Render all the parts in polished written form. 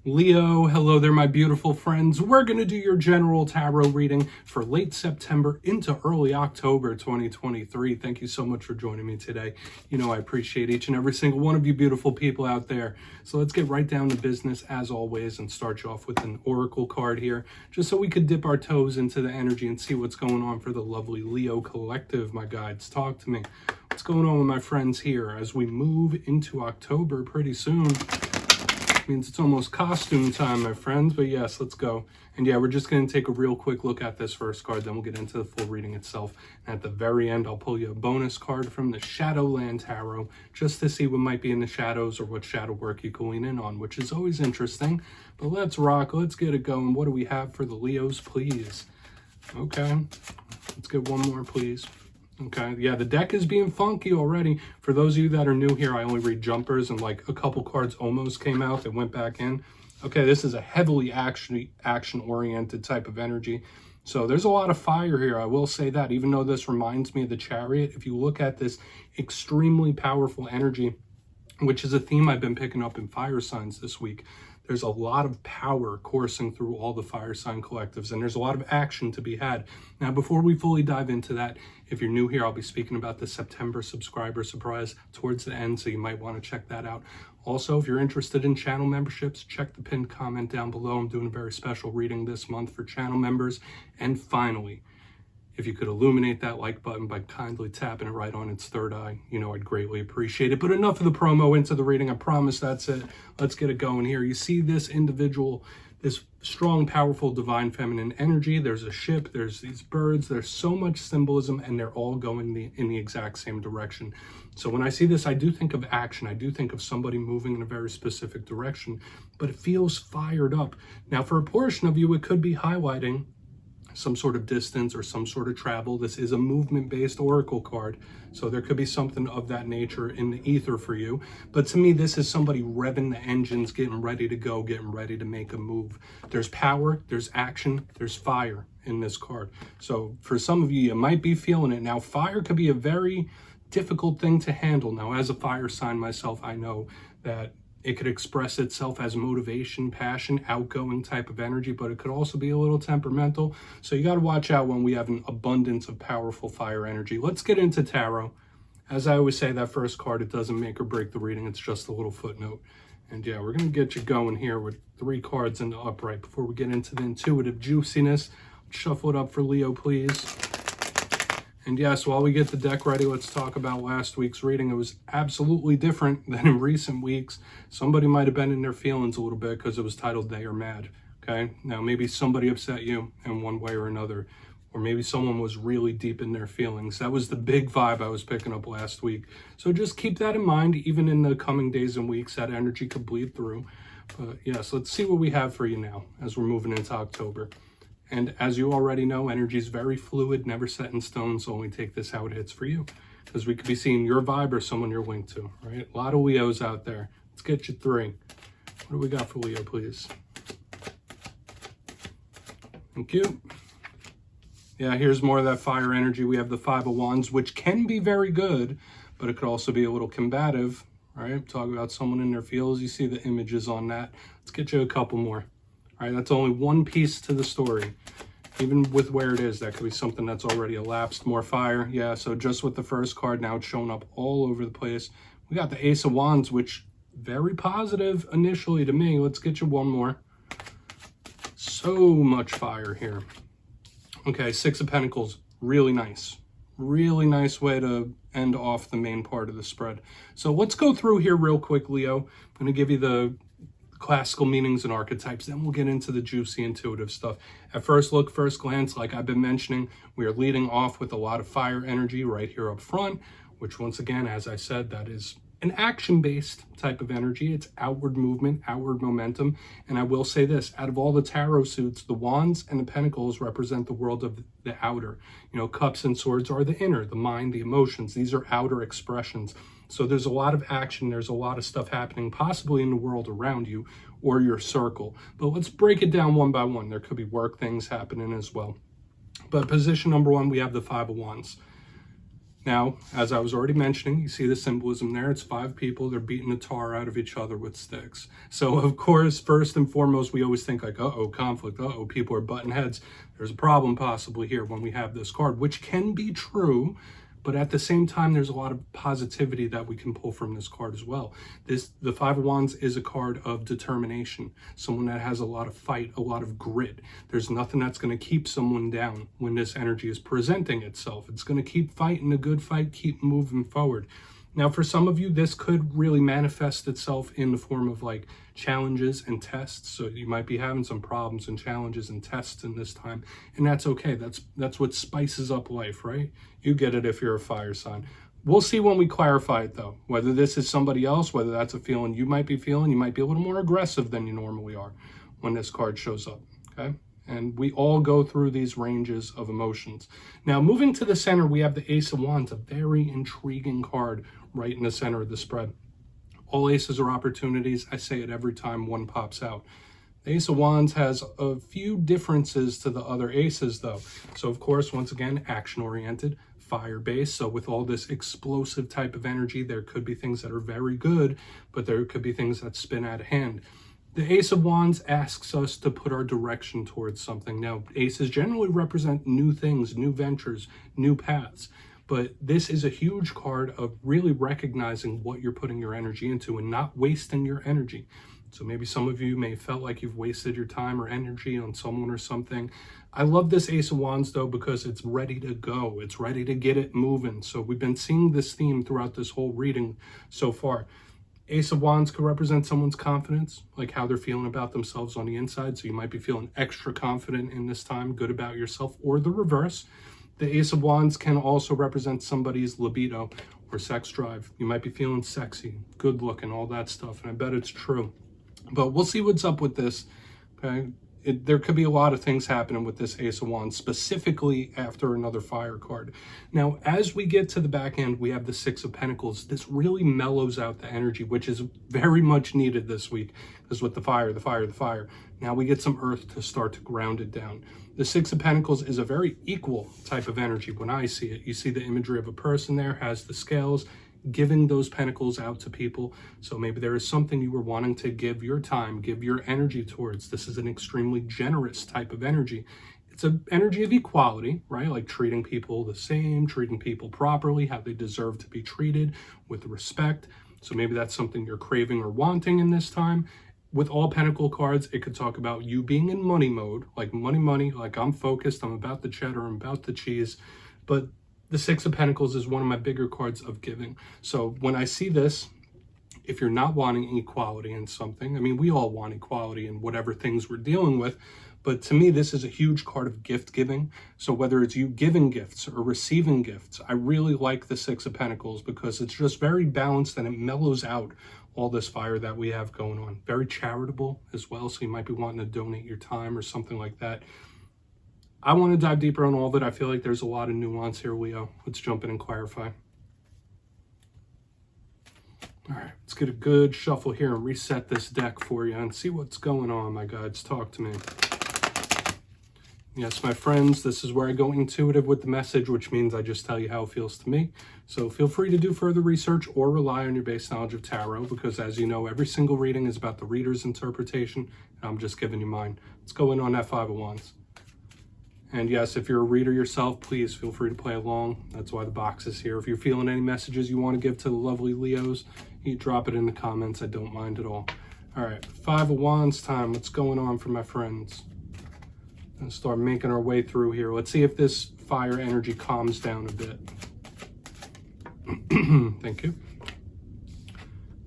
Leo, hello there, my beautiful friends. We're going to do your general tarot reading for late September into early October 2023. Thank you so much for joining me today. You know, I appreciate each and every single one of you beautiful people out there. So let's get right down to business as always and start you off with an oracle card here, just so we could dip our toes into the energy and see what's going on for the lovely Leo collective. My guides, talk to me. What's going on with my friends here as we move into October pretty soon? Means it's almost costume time, my friends, but yes, let's go. And yeah, we're just going to take a real quick look at this first card, then we'll get into the full reading itself. And at the very end, I'll pull you a bonus card from the Shadowland Tarot, just to see what might be in the shadows or what shadow work you can lean in on, which is always interesting. But let's rock, let's get it going. What do we have for the Leos, please? Okay, let's get one more, please. Okay, yeah, the deck is being funky already. For those of you that are new here, I only read jumpers, and like a couple cards almost came out that went back in. Okay, this is a heavily action-oriented type of energy. So there's a lot of fire here, I will say that, even though this reminds me of the Chariot. If you look at this extremely powerful energy, which is a theme I've been picking up in fire signs this week, there's a lot of power coursing through all the fire sign collectives, and there's a lot of action to be had. Now, before we fully dive into that, if you're new here, I'll be speaking about the September subscriber surprise towards the end, so you might want to check that out. Also, if you're interested in channel memberships, check the pinned comment down below. I'm doing a very special reading this month for channel members. And finally, if you could illuminate that like button by kindly tapping it right on its third eye, you know, I'd greatly appreciate it. But enough of the promo, into the reading. I promise that's it. Let's get it going here. You see this individual, this strong, powerful, divine feminine energy. There's a ship, there's these birds, there's so much symbolism, and they're all going in the exact same direction. So when I see this, I do think of action. I do think of somebody moving in a very specific direction, but it feels fired up. Now, for a portion of you, it could be highlighting some sort of distance or some sort of travel. This is a movement-based oracle card, so there could be something of that nature in the ether for you. But to me, this is somebody revving the engines, getting ready to go, getting ready to make a move. There's power, there's action, there's fire in this card. So for some of you, you might be feeling it. Now, fire could be a very difficult thing to handle. Now, as a fire sign myself, I know that it could express itself as motivation, passion, outgoing type of energy, but it could also be a little temperamental. So you got to watch out when we have an abundance of powerful fire energy. Let's get into tarot. As I always say, that first card, it doesn't make or break the reading. It's just a little footnote. And yeah, we're going to get you going here with 3 cards in the upright before we get into the intuitive juiciness. Shuffle it up for Leo, please. And yes, while we get the deck ready, let's talk about last week's reading. It was absolutely different than in recent weeks. Somebody might have been in their feelings a little bit because it was titled They Are Mad. Okay, now maybe somebody upset you in one way or another, or maybe someone was really deep in their feelings. That was the big vibe I was picking up last week. So just keep that in mind. Even in the coming days and weeks, that energy could bleed through. But yes, let's see what we have for you now as we're moving into October. And as you already know, energy is very fluid, never set in stone, so only take this how it hits for you. Because we could be seeing your vibe or someone you're linked to, right? A lot of Leos out there. Let's get you 3. What do we got for Leo, please? Thank you. Yeah, here's more of that fire energy. We have the 5 of Wands, which can be very good, but it could also be a little combative, right? Talk about someone in their feels. You see the images on that. Let's get you a couple more. All right, that's only one piece to the story. Even with where it is, that could be something that's already elapsed. More fire. Yeah, so just with the first card, now it's showing up all over the place. We got the Ace of Wands, which very positive initially to me. Let's get you one more. So much fire here. Okay, 6 of Pentacles. Really nice. Really nice way to end off the main part of the spread. So let's go through here real quick, Leo. I'm going to give you the classical meanings and archetypes, then we'll get into the juicy intuitive stuff. At first look, first glance, like I've been mentioning, we are leading off with a lot of fire energy right here up front, which once again, as I said, that is an action-based type of energy. It's outward movement, outward momentum. And I will say this, out of all the tarot suits, the Wands and the Pentacles represent the world of the outer. You know, Cups and Swords are the inner, the mind, the emotions. These are outer expressions. So there's a lot of action, there's a lot of stuff happening, possibly in the world around you or your circle. But let's break it down one by one. There could be work things happening as well. But position number 1, we have the 5 of Wands. Now, as I was already mentioning, you see the symbolism there. It's 5 people. They're beating the tar out of each other with sticks. So, of course, first and foremost, we always think like, uh-oh, conflict. Uh-oh, people are butting heads. There's a problem possibly here when we have this card, which can be true. But at the same time, there's a lot of positivity that we can pull from this card as well. The Five of Wands is a card of determination, someone that has a lot of fight, a lot of grit. There's nothing that's going to keep someone down when this energy is presenting itself. It's going to keep fighting a good fight, keep moving forward. Now, for some of you, this could really manifest itself in the form of like challenges and tests. So you might be having some problems and challenges and tests in this time, and that's okay. That's what spices up life, right? You get it if you're a fire sign. We'll see when we clarify it though, whether this is somebody else, whether that's a feeling you might be feeling. You might be a little more aggressive than you normally are when this card shows up, okay? And we all go through these ranges of emotions. Now, moving to the center, we have the Ace of Wands, a very intriguing card right in the center of the spread. All aces are opportunities. I say it every time one pops out. The Ace of Wands has a few differences to the other aces, though. So, of course, once again, action-oriented, fire-based. So with all this explosive type of energy, there could be things that are very good, but there could be things that spin out of hand. The Ace of Wands asks us to put our direction towards something. Now, aces generally represent new things, new ventures, new paths. But this is a huge card of really recognizing what you're putting your energy into and not wasting your energy. So maybe some of you may have felt like you've wasted your time or energy on someone or something. I love this Ace of Wands, though, because it's ready to go. It's ready to get it moving. So we've been seeing this theme throughout this whole reading so far. Ace of Wands could represent someone's confidence, like how they're feeling about themselves on the inside. So you might be feeling extra confident in this time, good about yourself, or the reverse. The Ace of Wands can also represent somebody's libido or sex drive. You might be feeling sexy, good looking, all that stuff, and I bet it's true. But we'll see what's up with this, okay? There could be a lot of things happening with this Ace of Wands, specifically after another fire card. Now, as we get to the back end, we have the Six of Pentacles. This really mellows out the energy, which is very much needed this week, because with the fire, now we get some earth to start to ground it down. The Six of Pentacles is a very equal type of energy when I see it. You see the imagery of a person there, has the scales, giving those pentacles out to people. So maybe there is something you were wanting to give your time, give your energy towards. This is an extremely generous type of energy. It's an energy of equality, right? Like treating people the same, treating people properly, how they deserve to be treated with respect. So maybe that's something you're craving or wanting in this time. With all pentacle cards, it could talk about you being in money mode, like money, like I'm focused, I'm about the cheddar, I'm about the cheese. But the Six of Pentacles is one of my bigger cards of giving. So when I see this, if you're not wanting equality in something, I mean, we all want equality in whatever things we're dealing with, but to me, this is a huge card of gift giving. So whether it's you giving gifts or receiving gifts, I really like the Six of Pentacles because it's just very balanced and it mellows out all this fire that we have going on. Very charitable as well, so you might be wanting to donate your time or something like that. I want to dive deeper on all of it. I feel like there's a lot of nuance here, Leo. Let's jump in and clarify. All right, let's get a good shuffle here and reset this deck for you and see what's going on, my guides. Talk to me. Yes, my friends, this is where I go intuitive with the message, which means I just tell you how it feels to me. So feel free to do further research or rely on your base knowledge of tarot because, as you know, every single reading is about the reader's interpretation, and I'm just giving you mine. Let's go in on that Five of Wands. And yes, if you're a reader yourself, please feel free to play along. That's why the box is here. If you're feeling any messages you want to give to the lovely Leos, you drop it in the comments. I don't mind at all. All right, Five of Wands time. What's going on for my friends? And start making our way through here. Let's see if this fire energy calms down a bit. Thank you.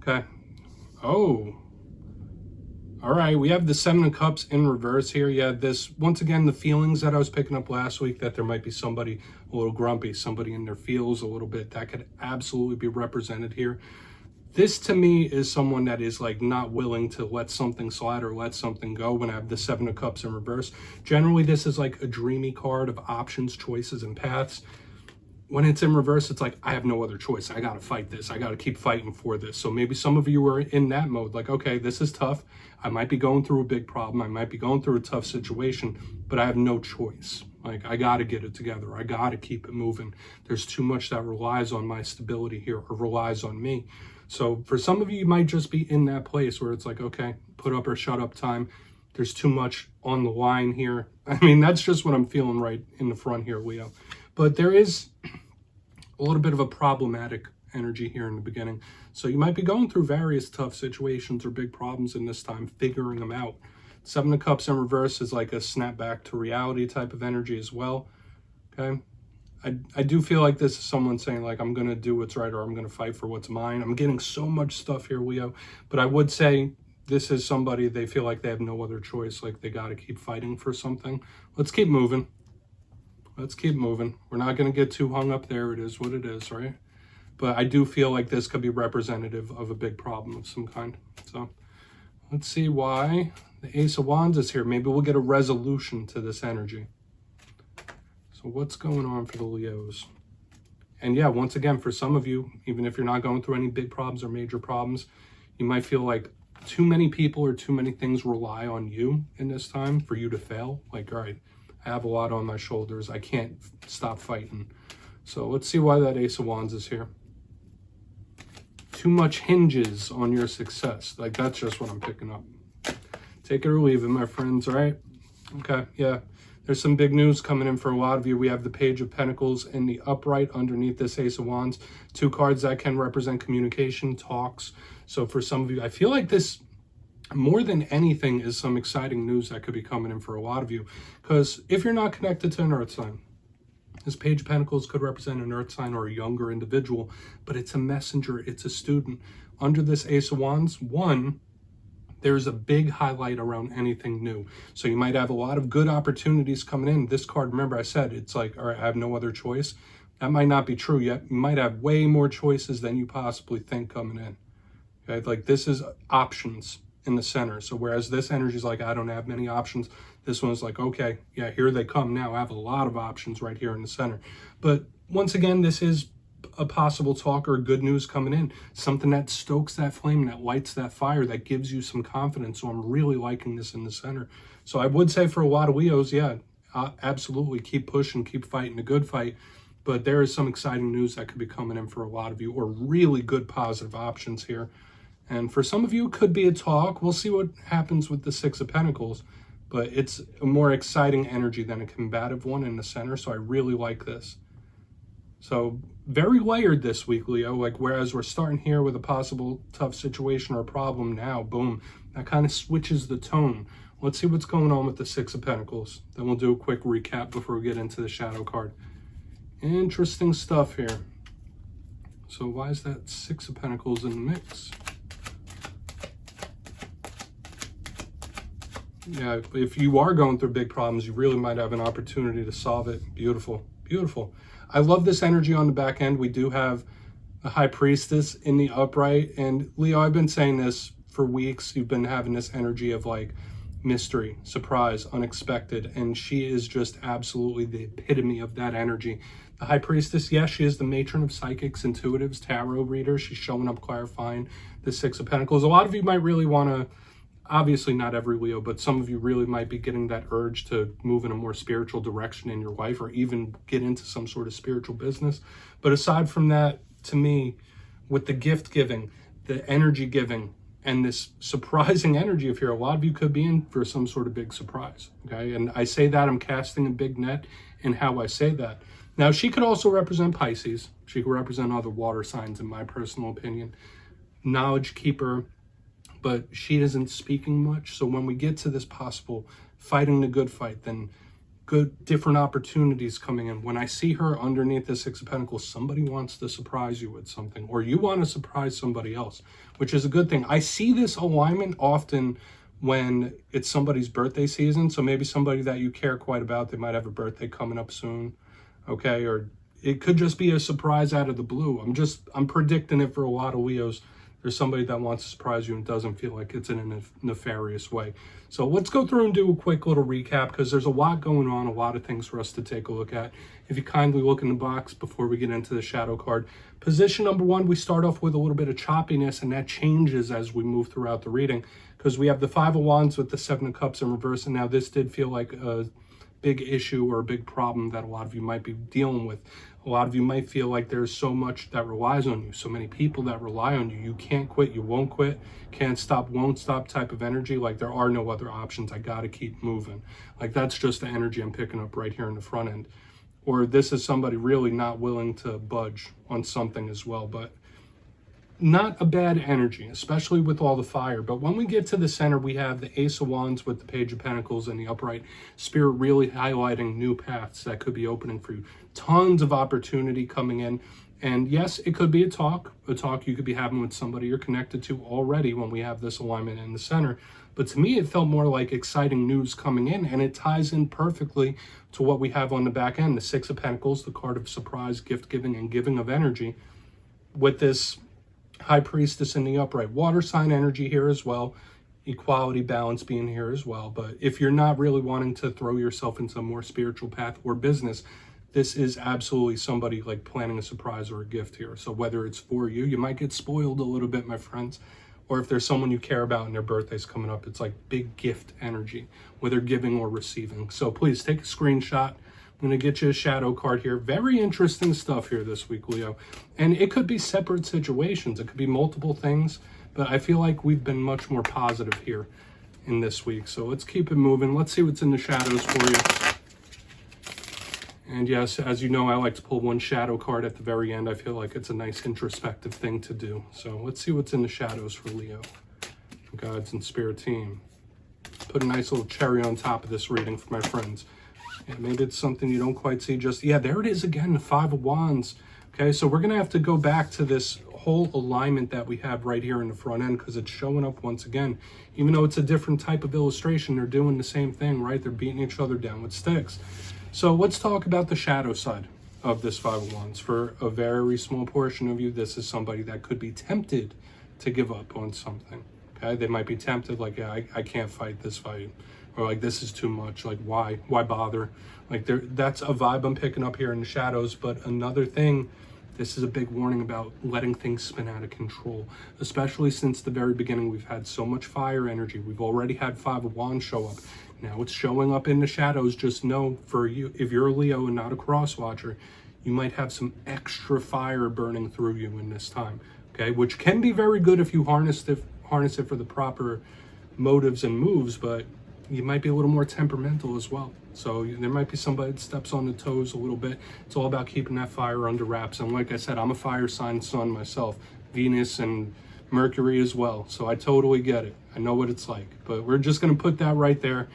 Okay. Oh. All right, we have the Seven of Cups in reverse here. Yeah, this, once again, the feelings that I was picking up last week, that there might be somebody a little grumpy, somebody in their feels a little bit, that could absolutely be represented here. This, to me, is someone that is, like, not willing to let something slide or let something go when I have the Seven of Cups in reverse. Generally, this is, like, a dreamy card of options, choices, and paths. When it's in reverse, it's like, I have no other choice. I got to fight this. I got to keep fighting for this. So maybe some of you are in that mode, like, okay, this is tough. I might be going through a big problem. I might be going through a tough situation, but I have no choice, Like, I got to get it together. I got to keep it moving. There's too much that relies on my stability here, or relies on me. So for some of you, you might just be in that place where it's like, okay, put up or shut up time. There's too much on the line here. I mean, that's just what I'm feeling right in the front here, Leo. But there is a little bit of a problematic energy here in the beginning. So you might be going through various tough situations or big problems in this time, figuring them out. Seven of Cups in reverse is like a snap back to reality type of energy as well. Okay. I do feel like this is someone saying, like, I'm going to do what's right, or I'm going to fight for what's mine. I'm getting so much stuff here, Leo. But I would say this is somebody, they feel like they have no other choice. Like, they got to keep fighting for something. Let's keep moving. Let's keep moving. We're not going to get too hung up there. It is what it is, right? But I do feel like this could be representative of a big problem of some kind. So let's see why the Ace of Wands is here. Maybe we'll get a resolution to this energy. So what's going on for the Leos? And yeah, once again, for some of you, even if you're not going through any big problems or major problems, you might feel like too many people or too many things rely on you in this time for you to fail. Like, all right, I have a lot on my shoulders. I can't stop fighting. So let's see why that Ace of Wands is here. Too much hinges on your success. Like, that's just what I'm picking up. Take it or leave it, my friends, all right? Okay, yeah. There's some big news coming in for a lot of you. We have the Page of Pentacles in the upright underneath this Ace of Wands. Two cards that can represent communication, talks. So for some of you, I feel like this, more than anything, is some exciting news that could be coming in for a lot of you. Because if you're not connected to an earth sign, this Page of Pentacles could represent an earth sign or a younger individual, but it's a messenger, it's a student. Under this Ace of Wands, one, there's a big highlight around anything new. So you might have a lot of good opportunities coming in. This card, remember I said, it's like, all right, I have no other choice. That might not be true yet. You might have way more choices than you possibly think coming in. Okay, like this is options in the center. So whereas this energy is like, I don't have many options, this one's like, okay, yeah, here they come now. I have a lot of options right here in the center. But once again, this is a possible talk or good news coming in, something that stokes that flame, that lights that fire, that gives you some confidence. So I'm really liking this in the center. So I would say for a lot of Leos, yeah, absolutely keep pushing, keep fighting a good fight. But there is some exciting news that could be coming in for a lot of you, or really good positive options here. And for some of you, it could be a talk. We'll see what happens with the Six of Pentacles, but it's a more exciting energy than a combative one in the center. So I really like this. So very layered this week, Leo. Like, whereas we're starting here with a possible tough situation or problem, now, boom, that kind of switches the tone. Let's see what's going on with the Six of Pentacles. Then we'll do a quick recap before we get into the shadow card. Interesting stuff here. So why is that Six of Pentacles in the mix? Yeah, if you are going through big problems, you really might have an opportunity to solve it. Beautiful, beautiful. I love this energy on the back end. We do have a High Priestess in the upright. And Leo, I've been saying this for weeks. You've been having this energy of like mystery, surprise, unexpected. And she is just absolutely the epitome of that energy. The High Priestess, yes, she is the matron of psychics, intuitives, tarot readers. She's showing up clarifying the Six of Pentacles. A lot of you might really want to, obviously not every Leo, but some of you really might be getting that urge to move in a more spiritual direction in your life, or even get into some sort of spiritual business. But aside from that, to me, with the gift giving, the energy giving, and this surprising energy of here, a lot of you could be in for some sort of big surprise. Okay, and I say that I'm casting a big net in how I say that. Now, she could also represent Pisces. She could represent other water signs, in my personal opinion. Knowledge keeper, but she isn't speaking much. So when we get to this possible fighting the good fight, then good different opportunities coming in. When I see her underneath the Six of Pentacles, somebody wants to surprise you with something, or you want to surprise somebody else, which is a good thing. I see this alignment often when it's somebody's birthday season. So maybe somebody that you care quite about, they might have a birthday coming up soon, okay? Or it could just be a surprise out of the blue. I'm predicting it for a lot of Leos. There's somebody that wants to surprise you and doesn't feel like it's in a nefarious way. So let's go through and do a quick little recap, because there's a lot going on, a lot of things for us to take a look at. If you kindly look in the box before we get into the shadow card. Position number one, we start off with a little bit of choppiness, and that changes as we move throughout the reading, because we have the Five of Wands with the Seven of Cups in reverse, and now this did feel like a big issue or a big problem that a lot of you might be dealing with. A lot of you might feel like there's so much that relies on you, so many people that rely on you. You can't quit, you won't quit, can't stop, won't stop type of energy. Like there are no other options. I gotta keep moving. Like that's just the energy I'm picking up right here in the front end. Or this is somebody really not willing to budge on something as well, but not a bad energy, especially with all the fire. But when we get to the center, we have the Ace of Wands with the Page of Pentacles and the upright Spirit really highlighting new paths that could be opening for you. Tons of opportunity coming in. And yes, it could be a talk you could be having with somebody you're connected to already when we have this alignment in the center. But to me, it felt more like exciting news coming in, and it ties in perfectly to what we have on the back end, the Six of Pentacles, the card of surprise, gift giving, and giving of energy, with this High Priestess in the upright. Water sign energy here as well. Equality, balance being here as well. But if you're not really wanting to throw yourself into a more spiritual path or business, this is absolutely somebody like planning a surprise or a gift here. So whether it's for you, you might get spoiled a little bit, my friends. Or if there's someone you care about and their birthday's coming up, it's like big gift energy, whether giving or receiving. So please take a screenshot. I'm going to get you a shadow card here. Very interesting stuff here this week, Leo. And it could be separate situations. It could be multiple things. But I feel like we've been much more positive here in this week. So let's keep it moving. Let's see what's in the shadows for you. And yes, as you know, I like to pull one shadow card at the very end. I feel like it's a nice introspective thing to do. So let's see what's in the shadows for Leo. Guides and Spirit team. Put a nice little cherry on top of this reading for my friends. Yeah, maybe it's something you don't quite see just... Yeah, there it is again, the Five of Wands. Okay, so we're going to have to go back to this whole alignment that we have right here in the front end because it's showing up once again. Even though it's a different type of illustration, they're doing the same thing, right? They're beating each other down with sticks. So let's talk about the shadow side of this Five of Wands. For a very small portion of you, this is somebody that could be tempted to give up on something. Okay, they might be tempted like, yeah, I can't fight this fight. Or like, this is too much, like why bother? Like that's a vibe I'm picking up here in the shadows. But another thing, this is a big warning about letting things spin out of control, especially since the very beginning. We've had so much fire energy. We've already had Five of Wands show up. Now it's showing up in the shadows. Just know, for you, if you're a Leo and not a cross watcher, you might have some extra fire burning through you in this time, okay? Which can be very good if you harness it for the proper motives and moves, but you might be a little more temperamental as well. So there might be somebody that steps on the toes a little bit. It's all about keeping that fire under wraps. And like I said, I'm a fire sign sun myself, Venus and Mercury as well. So I totally get it. I know what it's like. But we're just going to put that right there.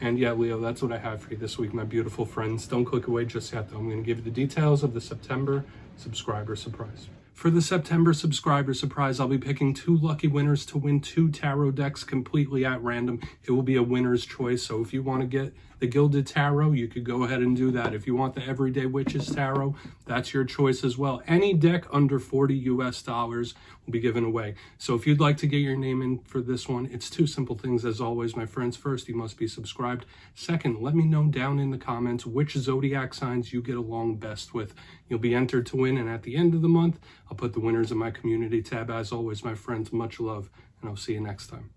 And yeah, Leo, that's what I have for you this week, my beautiful friends. Don't click away just yet, though. I'm going to give you the details of the September subscriber surprise. For the September subscriber surprise, I'll be picking 2 lucky winners to win 2 tarot decks completely at random. It will be a winner's choice. So if you want to get the Gilded Tarot, you could go ahead and do that. If you want the Everyday Witches Tarot, that's your choice as well. Any deck under $40 US will be given away. So if you'd like to get your name in for this one, it's 2 simple things as always, my friends. First, you must be subscribed. Second, let me know down in the comments which zodiac signs you get along best with. You'll be entered to win, and at the end of the month, I'll put the winners in my community tab. As always, my friends, much love, and I'll see you next time.